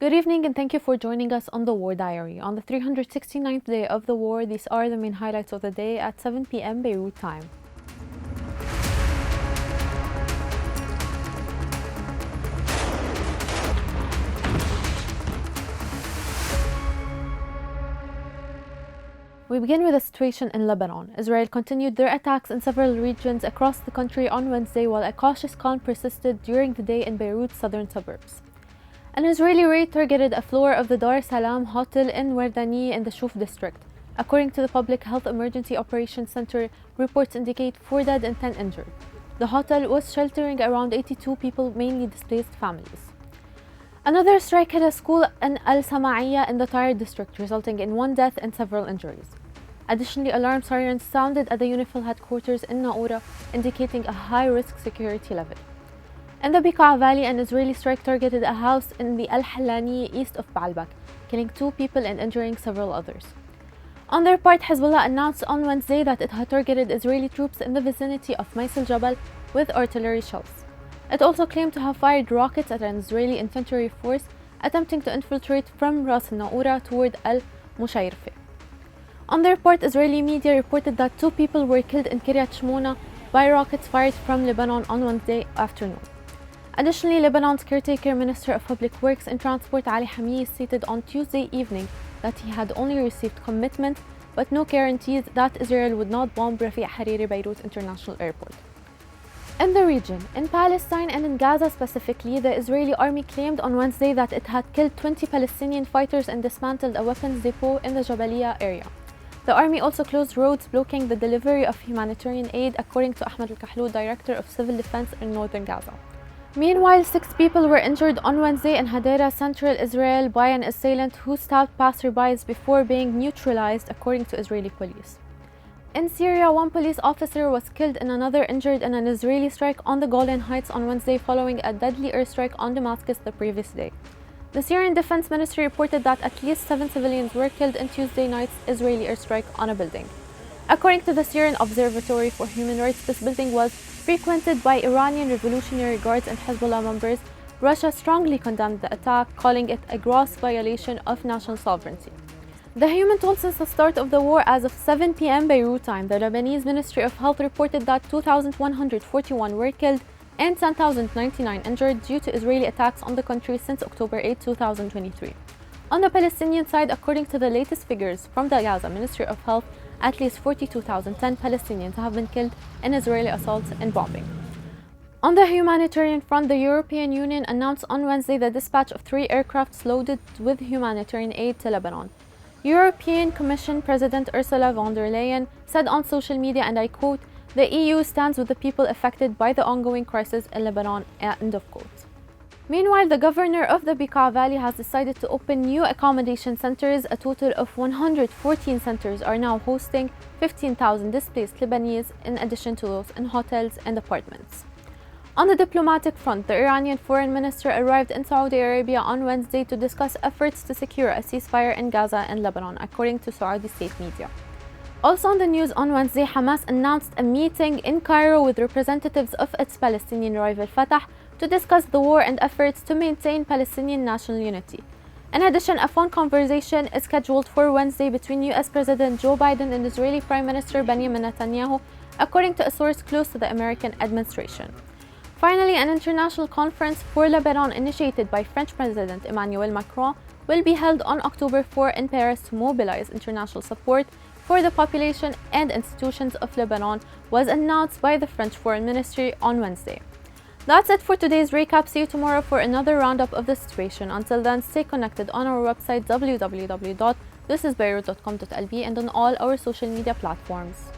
Good evening and thank you for joining us on the War Diary. On the 369th day of the war, these are the main highlights of the day at 7 p.m. Beirut time. We begin with the situation in Lebanon. Israel continued their attacks in several regions across the country on Wednesday, while a cautious calm persisted during the day in Beirut's southern suburbs. An Israeli raid targeted a floor of the Dar Salam Hotel in Wardani in the Shuf district. According to the Public Health Emergency Operations Center, reports indicate 4 dead and 10 injured. The hotel was sheltering around 82 people, mainly displaced families. Another strike hit a school in Al Sama'iyya in the Tyre district, resulting in 1 death and several injuries. Additionally, alarm sirens sounded at the UNIFIL headquarters in Naoura, indicating a high-risk security level. In the Bekaa Valley, an Israeli strike targeted a house in the Al Halani east of Baalbek, killing 2 people and injuring several others. On their part, Hezbollah announced on Wednesday that it had targeted Israeli troops in the vicinity of Maisel Jabal with artillery shells. It also claimed to have fired rockets at an Israeli infantry force attempting to infiltrate from Ras al-Naoura toward Al Mushayrfe. On their part, Israeli media reported that 2 people were killed in Kiryat Shmona by rockets fired from Lebanon on Wednesday afternoon. Additionally, Lebanon's caretaker Minister of Public Works and Transport Ali Hamid stated on Tuesday evening that he had only received commitment but no guarantees that Israel would not bomb Rafiq Hariri Beirut International Airport. In the region, in Palestine and in Gaza specifically, the Israeli army claimed on Wednesday that it had killed 20 Palestinian fighters and dismantled a weapons depot in the Jabalia area. The army also closed roads blocking the delivery of humanitarian aid, according to Ahmed Al-Kahloud, director of civil defense in northern Gaza. Meanwhile, 6 people were injured on Wednesday in Hadera, central Israel, by an assailant who stabbed passersby before being neutralized, according to Israeli police. In Syria, 1 police officer was killed and another injured in an Israeli strike on the Golan Heights on Wednesday following a deadly airstrike on Damascus the previous day. The Syrian Defense Ministry reported that at least 7 civilians were killed in Tuesday night's Israeli airstrike on a building. According to the Syrian Observatory for Human Rights, this building was frequented by Iranian Revolutionary Guards and Hezbollah members. Russia strongly condemned the attack, calling it a gross violation of national sovereignty. The human toll since the start of the war as of 7 p.m. Beirut time, the Lebanese Ministry of Health reported that 2,141 were killed and 10,099 injured due to Israeli attacks on the country since October 8, 2023. On the Palestinian side, according to the latest figures from the Gaza Ministry of Health, at least 42,010 Palestinians have been killed in Israeli assaults and bombing. On the humanitarian front, the European Union announced on Wednesday the dispatch of 3 aircrafts loaded with humanitarian aid to Lebanon. European Commission President Ursula von der Leyen said on social media, and I quote, "The EU stands with the people affected by the ongoing crisis in Lebanon," end of quote. Meanwhile, the governor of the Bekaa Valley has decided to open new accommodation centers. A total of 114 centers are now hosting 15,000 displaced Lebanese, in addition to those in hotels and apartments. On the diplomatic front, the Iranian foreign minister arrived in Saudi Arabia on Wednesday to discuss efforts to secure a ceasefire in Gaza and Lebanon, according to Saudi state media. Also on the news on Wednesday, Hamas announced a meeting in Cairo with representatives of its Palestinian rival Fatah to discuss the war and efforts to maintain Palestinian national unity. In addition, a phone conversation is scheduled for Wednesday between US President Joe Biden and Israeli Prime Minister Benjamin Netanyahu, according to a source close to the American administration. Finally, an international conference for Lebanon initiated by French President Emmanuel Macron will be held on October 4 in Paris to mobilize international support for the population and institutions of Lebanon, was announced by the French Foreign Ministry on Wednesday. That's it for today's recap. See you tomorrow for another roundup of the situation. Until then, stay connected on our website www.thisisbeirut.com.lb and on all our social media platforms.